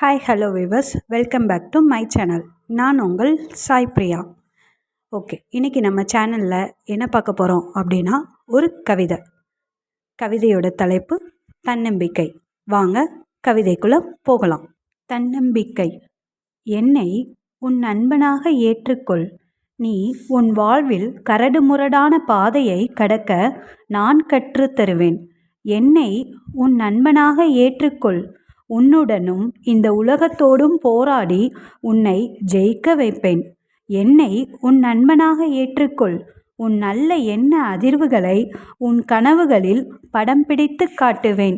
Hi hello viewers, welcome back to my channel. நான் உங்கள் Sai Priya. Okay, இன்றைக்கி நம்ம சேனலில் என்ன பார்க்க போகிறோம் அப்படின்னா, ஒரு கவிதையோட தலைப்பு தன்னம்பிக்கை. வாங்க கவிதைக்குள்ளே போகலாம். தன்னம்பிக்கை. என்னை உன் நண்பனாக ஏற்றுக்கொள். நீ உன் வாழ்வில் கரடுமுரடான பாதையை கடக்க நான் கற்றுத்தருவேன். என்னை உன் நண்பனாக ஏற்றுக்கொள். உன்னுடனும் இந்த உலகத்தோடும் போராடி உன்னை ஜெயிக்க வைப்பேன். என்னை உன் நண்பனாக ஏற்றுக்கொள். உன் நல்ல எண்ண அதிர்வுகளை உன் கனவுகளில் படம் பிடித்து காட்டுவேன்.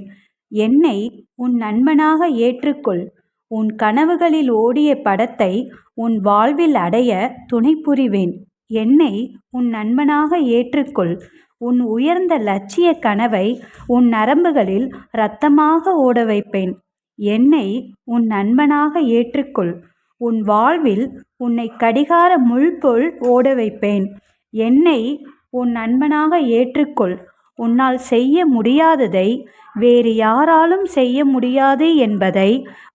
என்னை உன் நண்பனாக ஏற்றுக்கொள். உன் கனவுகளில் ஓடிய படத்தை உன் வாழ்வில் அடைய துணை புரிவேன். என்னை உன் நண்பனாக ஏற்றுக்கொள். உன் உயர்ந்த லட்சிய கனவை உன் நரம்புகளில் இரத்தமாக ஓட வைப்பேன். என்னை உன் நண்பனாக ஏற்றுக்கொள். உன் வாழ்வில் உன்னை கடிகார முள் போல் ஓட வைப்பேன். என்னை உன் நண்பனாக ஏற்றுக்கொள். உன்னால் செய்ய முடியாததை வேறு யாராலும் செய்ய முடியாது என்பதை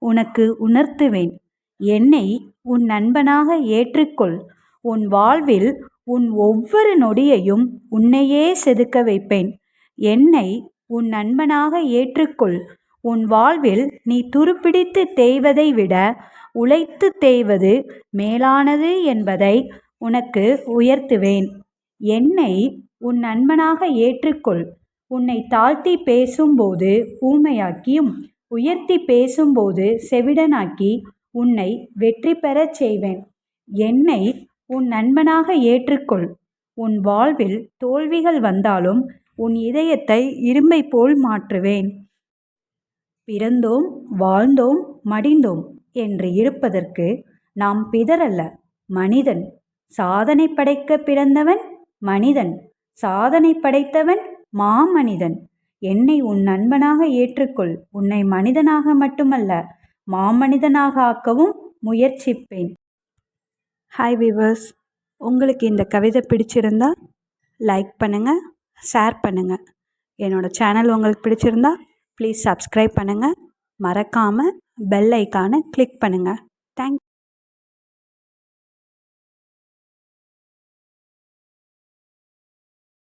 உனக்கு உணர்த்துவேன். என்னை உன் நண்பனாக ஏற்றுக்கொள். உன் வாழ்வில் உன் ஒவ்வொரு நொடியையும் உன்னையே செதுக்க வைப்பேன். என்னை உன் நண்பனாக ஏற்றுக்கொள். உன் வாழ்வில் நீ துருப்பிடித்து தேய்வதை விட உழைத்து தேய்வது மேலானது என்பதை உனக்கு உயர்த்துவேன். என்னை உன் நண்பனாக ஏற்றுக்கொள். உன்னை தாழ்த்தி பேசும்போது ஊமையாக்கியும் உயர்த்தி பேசும்போது செவிடனாக்கி உன்னை வெற்றி பெறச் செய்வேன். என்னை உன் நண்பனாக ஏற்றுக்கொள். உன் வாழ்வில் தோல்விகள் வந்தாலும் உன் இதயத்தை இரும்பை போல் மாற்றுவேன். பிறந்தோம், வாழ்ந்தோம், மடிந்தோம் என்று இருப்பதற்கு நாம் பிதரல்ல, மனிதன். சாதனை படைக்க பிறந்தவன் மனிதன். சாதனை படைத்தவன் மாமனிதன். என்னை உன் நண்பனாக ஏற்றுக்கொள். உன்னை மனிதனாக மட்டுமல்ல, மாமனிதனாக ஆக்கவும் முயற்சிப்பேன். ஹாய் விவர்ஸ், உங்களுக்கு இந்த கவிதை பிடிச்சிருந்தா லைக் பண்ணுங்கள், ஷேர் பண்ணுங்கள். என்னோடய சேனல் உங்களுக்கு பிடிச்சிருந்தா ப்ளீஸ் சப்ஸ்கிரைப் பண்ணுங்கள். மறக்காமல் பெல் ஐக்கானை கிளிக் பண்ணுங்கள். தேங்க்யூ.